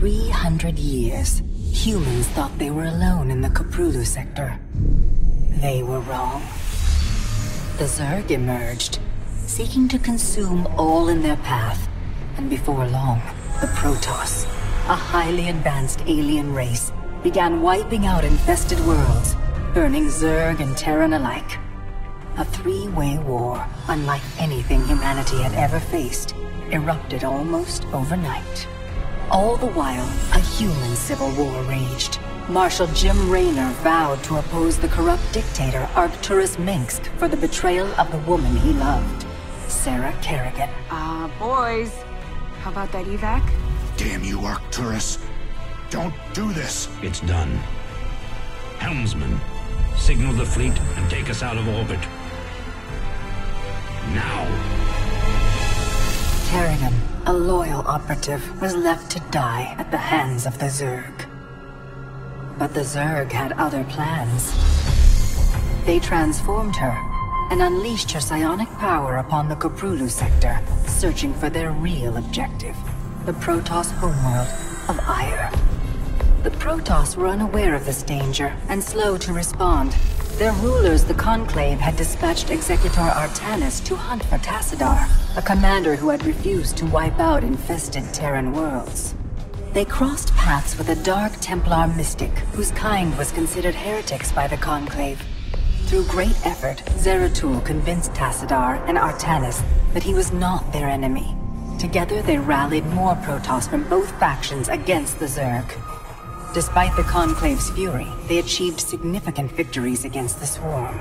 300 years, humans thought they were alone in the Koprulu sector. They were wrong. The Zerg emerged, seeking to consume all in their path, and before long, the Protoss, a highly advanced alien race, began wiping out infested worlds, burning Zerg and Terran alike. A three-way war, unlike anything humanity had ever faced, erupted almost overnight. All the while, a human civil war raged. Marshal Jim Raynor vowed to oppose the corrupt dictator Arcturus Mengsk for the betrayal of the woman he loved, Sarah Kerrigan. Boys, how about that evac? Damn you, Arcturus. Don't do this. It's done. Helmsman, signal the fleet and take us out of orbit. Now! Kerrigan, a loyal operative, was left to die at the hands of the Zerg. But the Zerg had other plans. They transformed her and unleashed her psionic power upon the Koprulu sector, searching for their real objective, the Protoss homeworld of Ire. The Protoss were unaware of this danger and slow to respond. Their rulers, the Conclave, had dispatched Executor Artanis to hunt for Tassadar, a commander who had refused to wipe out infested Terran worlds. They crossed paths with a Dark Templar mystic, whose kind was considered heretics by the Conclave. Through great effort, Zeratul convinced Tassadar and Artanis that he was not their enemy. Together they rallied more Protoss from both factions against the Zerg. Despite the Conclave's fury, they achieved significant victories against the Swarm.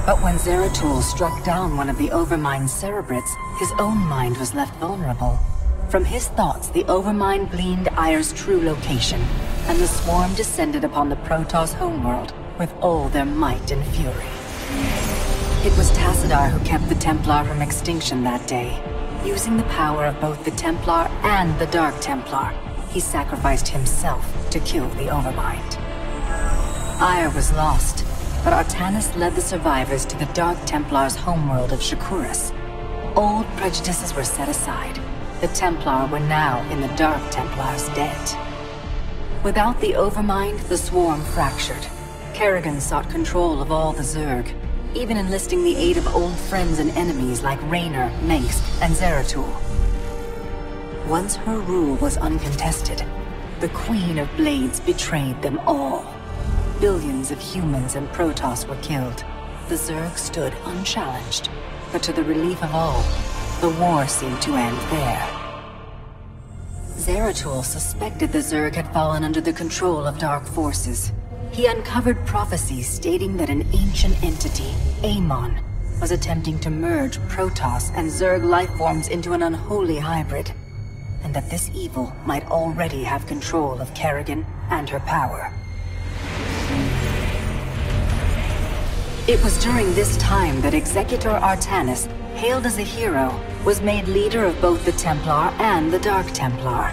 But when Zeratul struck down one of the Overmind's Cerebrits, his own mind was left vulnerable. From his thoughts, the Overmind gleaned Ire's true location, and the Swarm descended upon the Protoss homeworld with all their might and fury. It was Tassadar who kept the Templar from extinction that day. Using the power of both the Templar and the Dark Templar, he sacrificed himself to kill the Overmind. Ire was lost, but Artanis led the survivors to the Dark Templar's homeworld of Shakuras. Old prejudices were set aside. The Templar were now in the Dark Templar's debt. Without the Overmind, the Swarm fractured. Kerrigan sought control of all the Zerg, even enlisting the aid of old friends and enemies like Raynor, Mengsk, and Zeratul. Once her rule was uncontested, the Queen of Blades betrayed them all. Billions of humans and Protoss were killed. The Zerg stood unchallenged, but to the relief of all, the war seemed to end there. Zeratul suspected the Zerg had fallen under the control of dark forces. He uncovered prophecies stating that an ancient entity, Amon, was attempting to merge Protoss and Zerg lifeforms into an unholy hybrid, and that this evil might already have control of Kerrigan and her power. It was during this time that Executor Artanis, hailed as a hero, was made leader of both the Templar and the Dark Templar.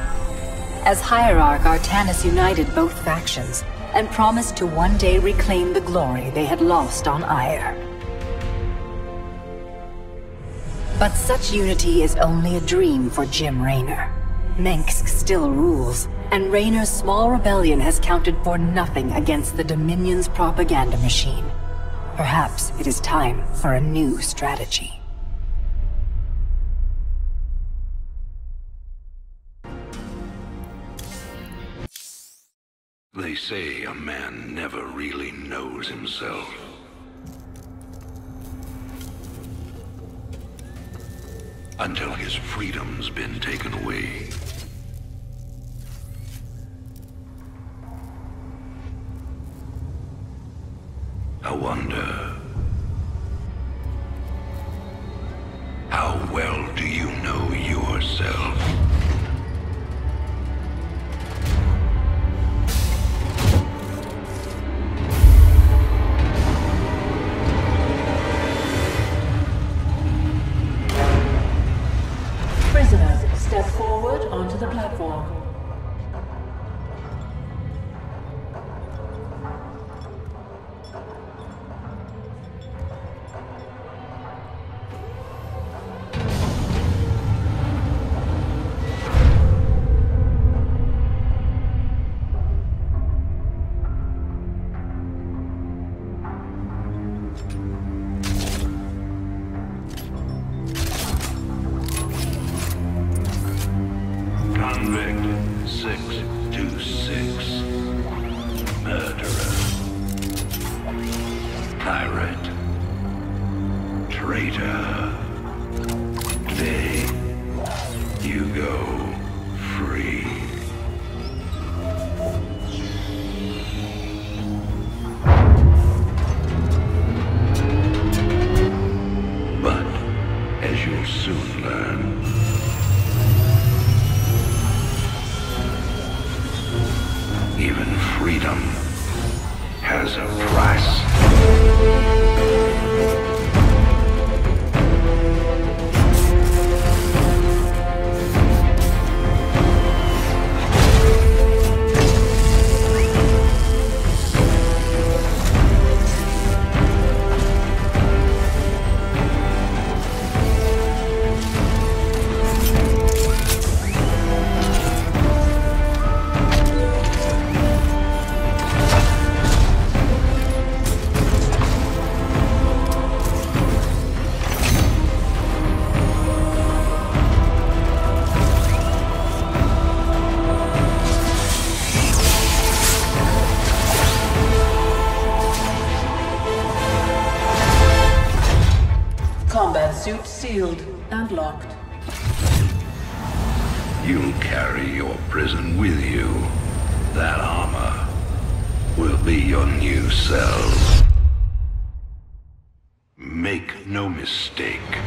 As Hierarch, Artanis united both factions, and promised to one day reclaim the glory they had lost on Ire. But such unity is only a dream for Jim Raynor. Mengsk still rules, and Raynor's small rebellion has counted for nothing against the Dominion's propaganda machine. Perhaps it is time for a new strategy. They say a man never really knows himself. Until his freedom's been taken away. I wonder, how well do you know yourself? Prisoners, step forward onto the platform. Convict 626. Murderer. Pirate. Traitor. Today, you go free. But, as you'll soon learn, even freedom has a price. Combat suit sealed and locked. You'll carry your prison with you. That armor will be your new cell. Make no mistake.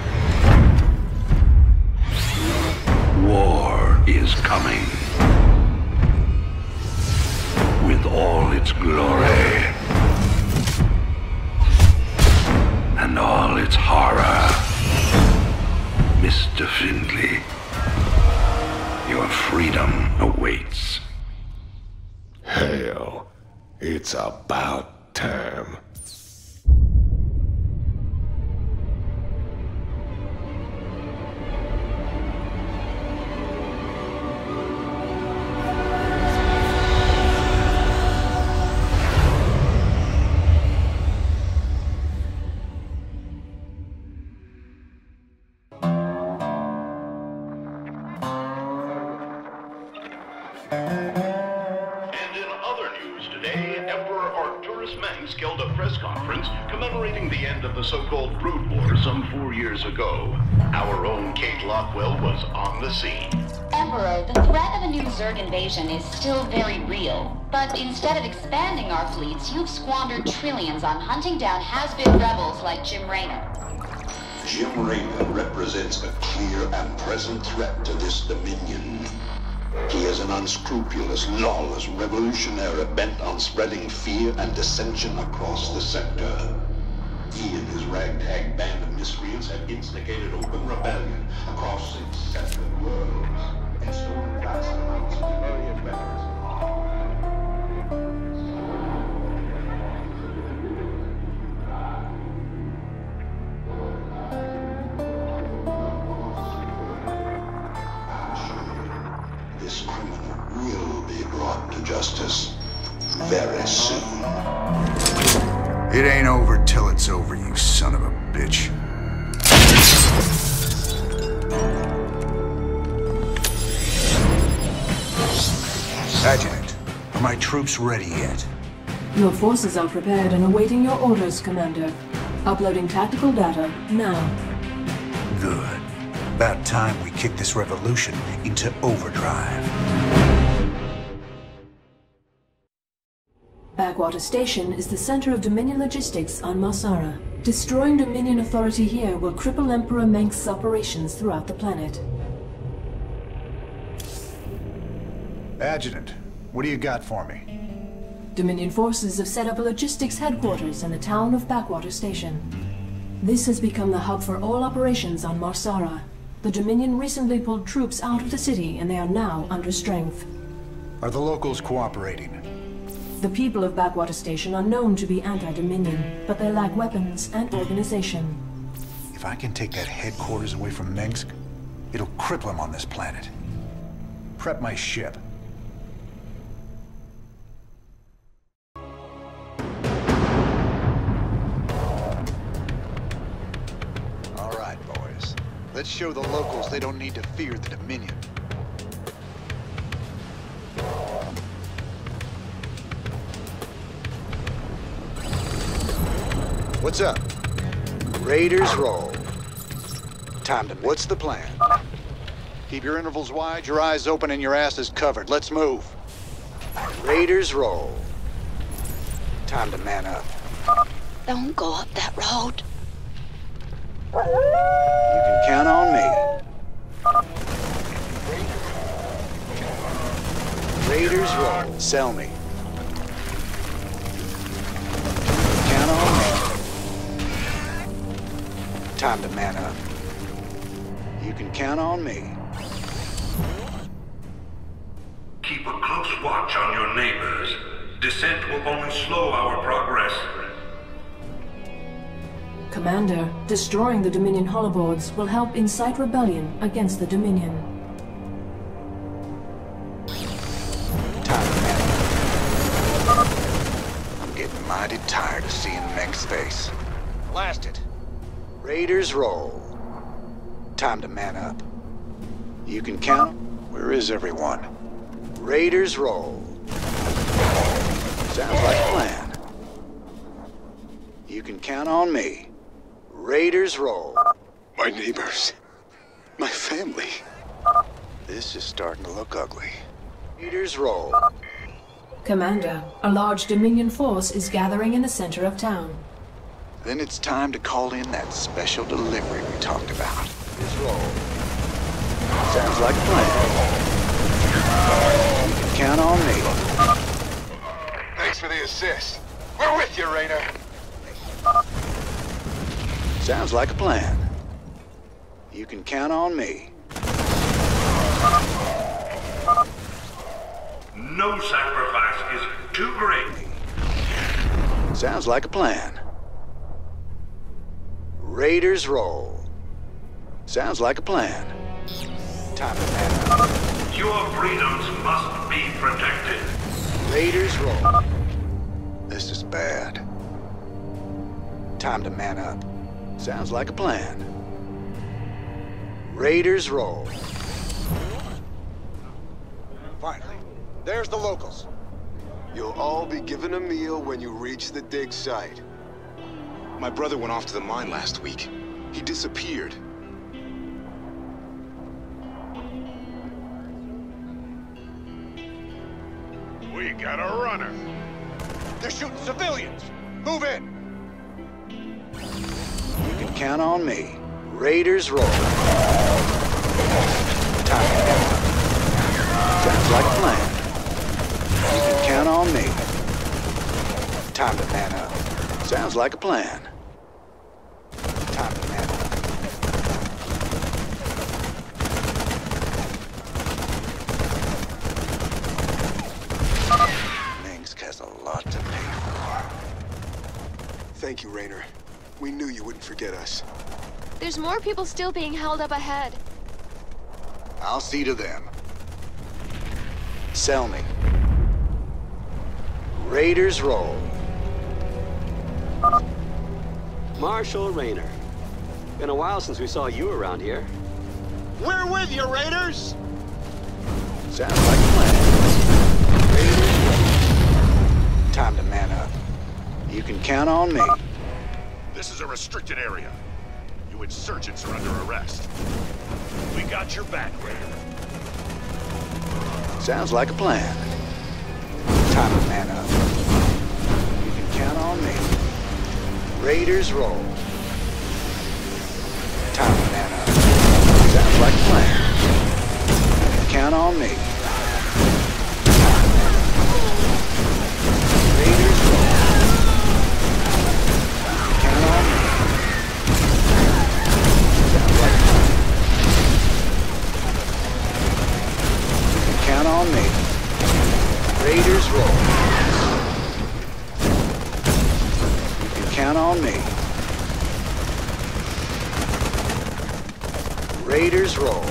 War is coming. With all its glory. And all its horror. Mr. Findlay, your freedom awaits. Hell, it's about time. Mengsk held a press conference commemorating the end of the so-called Brood War some 4 years ago. Our own Kate Lockwell was on the scene. Emperor, the threat of a new Zerg invasion is still very real. But instead of expanding our fleets, you've squandered trillions on hunting down has-been rebels like Jim Raynor. Jim Raynor represents a clear and present threat to this Dominion. He is an unscrupulous, lawless revolutionary bent on spreading fear and dissension across the sector. He and his ragtag band of miscreants have instigated open rebellion across 6 separate worlds and stolen vast amounts of civilian weapons. This criminal will be brought to justice very soon. It ain't over till it's over, you son of a bitch. Adjutant, are my troops ready yet? Your forces are prepared and awaiting your orders, Commander. Uploading tactical data now. Good. About time we kick this revolution into overdrive. Backwater Station is the center of Dominion logistics on Marsara. Destroying Dominion authority here will cripple Emperor Mengsk's operations throughout the planet. Adjutant, what do you got for me? Dominion forces have set up a logistics headquarters in the town of Backwater Station. This has become the hub for all operations on Marsara. The Dominion recently pulled troops out of the city and they are now under strength. Are the locals cooperating? The people of Backwater Station are known to be anti-Dominion, but they lack weapons and organization. If I can take that headquarters away from Mengsk, it'll cripple him on this planet. Prep my ship. All right, boys. Let's show the locals they don't need to fear the Dominion. What's up? Raiders roll. Time to... What's the plan? Keep your intervals wide, your eyes open, and your asses covered. Let's move. Raiders roll. Time to man up. Don't go up that road. You can count on me. Raiders roll. Sell me. Count on me. Time to man up. You can count on me. Keep a close watch on your neighbors. Descent will only slow our progress. Commander, destroying the Dominion Holoboards will help incite rebellion against the Dominion. Time to man up. I'm getting mighty tired of seeing Mengsk's face. Blast it. Raiders roll. Time to man up. You can count. Where is everyone? Raiders roll. Sounds like a plan. You can count on me. Raiders roll. My neighbors. My family. This is starting to look ugly. Raiders roll. Commander, a large Dominion force is gathering in the center of town. Then it's time to call in that special delivery we talked about. Raiders roll. Sounds like a plan. You can count on me. Thanks for the assist. We're with you, Raynor. Sounds like a plan. You can count on me. No sacrifice is too great. Sounds like a plan. Raiders roll. Sounds like a plan. Time to man up. Your freedoms must be protected. Raiders roll. This is bad. Time to man up. Sounds like a plan. Raiders roll. Finally, there's the locals. You'll all be given a meal when you reach the dig site. My brother went off to the mine last week. He disappeared. We got a runner. They're shooting civilians. Move in. You can count on me. Raiders roll. Time to man up. Sounds like a plan. You can count on me. Time to man up. Sounds like a plan. Time to man up. Mengsk has a lot to pay for. Thank you, Raynor. We knew you wouldn't forget us. There's more people still being held up ahead. I'll see to them. Sell me. Raiders roll. Marshal Raynor. Been a while since we saw you around here. We're with you, Raiders! Sounds like a plan. Raiders roll. Time to man up. You can count on me. This is a restricted area. You insurgents are under arrest. We got your back, Raider. Sounds like a plan. Time to man up. You can count on me. Raiders roll. Time to man up. Sounds like a plan. You can count on me. Time to man up. Raiders roll. You can count on me. Sounds like a plan. You can count on me. Raiders roll. You can count on me. Raiders roll.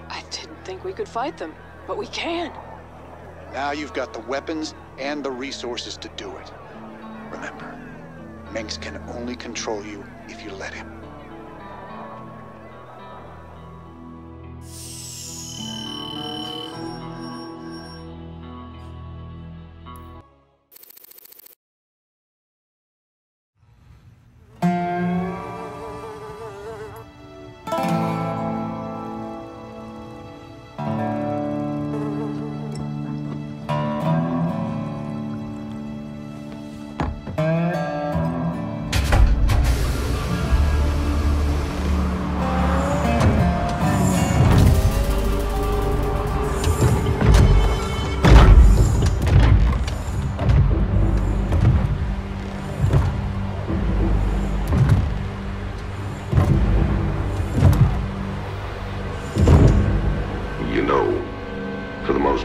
I didn't think we could fight them, but we can. Now you've got the weapons and the resources to do it. Remember, Mengsk can only control you if you let him.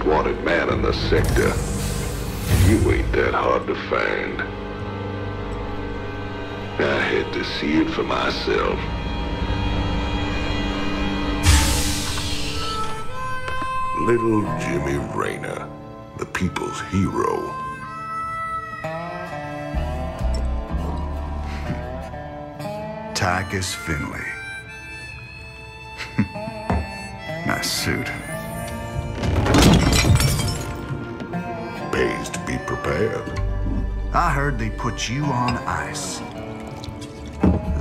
Wanted man in the sector. You ain't that hard to find. I had to see it for myself. Little Jimmy Raynor, the people's hero. Tychus Finley. Nice suit. Pays to be prepared. I heard they put you on ice.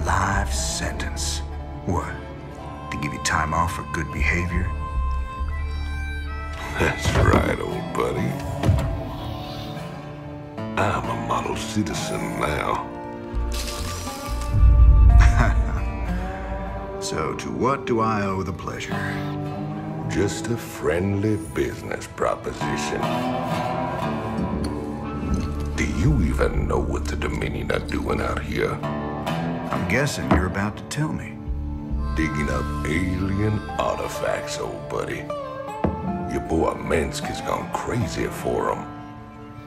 Life sentence. What? To give you time off for good behavior? That's right, old buddy. I'm a model citizen now. So to what do I owe the pleasure? Just a friendly business proposition. Do you even know what the Dominion are doing out here? I'm guessing you're about to tell me. Digging up alien artifacts, old buddy. Your boy Mengsk has gone crazy for them.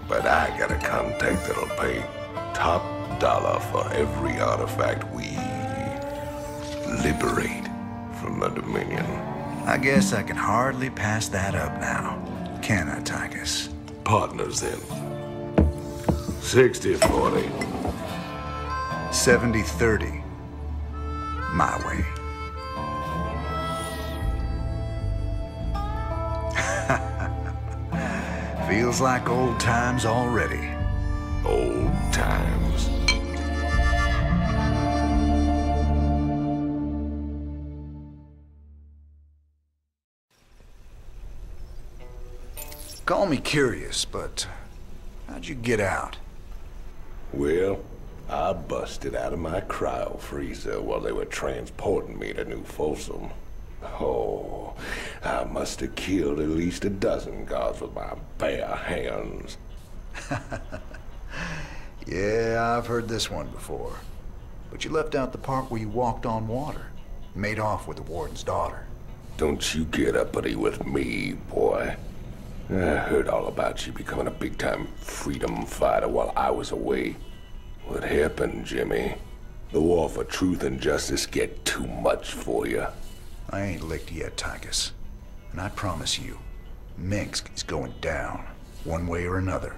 But I got a contact that'll pay top dollar for every artifact we liberate from the Dominion. I guess I can hardly pass that up now. Can I, Tychus? Partners then. 60-40. 70-30. My way. Feels like old times already. Old times. Call me curious, but how'd you get out? Well, I busted out of my cryo freezer while they were transporting me to New Folsom. Oh, I must have killed at least a dozen guards with my bare hands. Yeah, I've heard this one before. But you left out the part where you walked on water. Made off with the warden's daughter. Don't you get uppity with me, boy. I heard all about you becoming a big-time freedom fighter while I was away. What happened, Jimmy? The war for truth and justice get too much for you. I ain't licked yet, Tychus. And I promise you, Mengsk is going down, one way or another.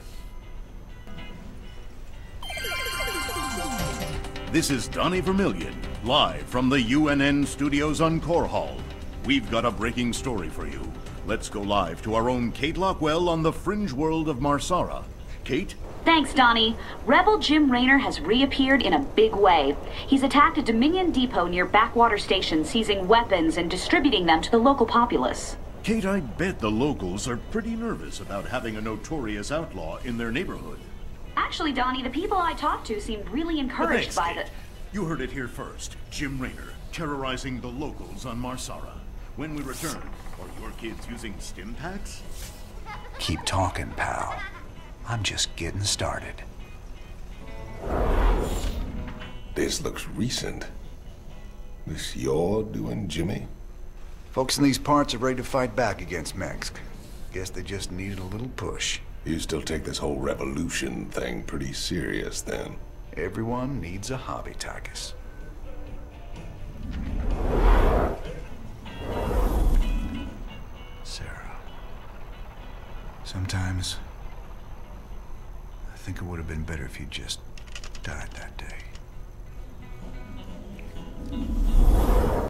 This is Donnie Vermillion, live from the UNN studios on Core Hall. We've got a breaking story for you. Let's go live to our own Kate Lockwell on the fringe world of Marsara. Kate? Thanks, Donnie. Rebel Jim Raynor has reappeared in a big way. He's attacked a Dominion depot near Backwater Station, seizing weapons and distributing them to the local populace. Kate, I bet the locals are pretty nervous about having a notorious outlaw in their neighborhood. Actually, Donnie, the people I talked to seemed really encouraged by the... You heard it here first. Jim Raynor, terrorizing the locals on Marsara. When we return, are your kids using stim packs? Keep talking, pal. I'm just getting started. This looks recent. This you're doing, Jimmy? Folks in these parts are ready to fight back against Mengsk. Guess they just needed a little push. You still take this whole revolution thing pretty serious, then? Everyone needs a hobby, Tychus. Sometimes, I think it would have been better if you just died that day.